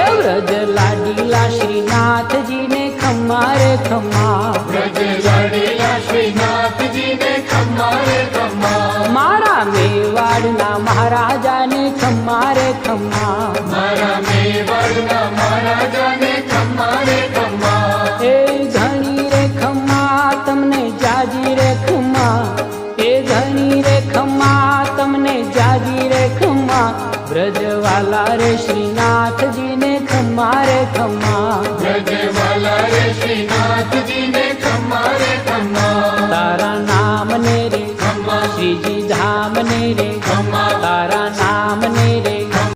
એ વ્રજ લાડીલા શ્રીનાથજી ને ખમ્મા રે ખમ્મા, વ્રજ લાડીલા શ્રીનાથજી ને ખમ્મા રે ખમ્મા, મારા મેવાડના મહારાજાને ખમ્મા રે ખમ્મા, મારા મેવાડના મહારાજાને ખમ્મા રે ખમ્મા, એ ઘણી રે ખમ્મા તમને જાજી રે ખમ્મા, એ ઘણી રે ખમ્મા તમને જાજી રે ખમ્મા, વ્રજવાલા રે શ્રીનાથજી ને ખમ્મા રે ખમ્મા, વ્રજવાલા રે શ્રીનાથજી ને ખમ્મા રે ખમ્મા, તારા નામ ને રે ખમ્મા, શ્રીજી ધામ ને રે ખમ્મા, તારા નામ ને રે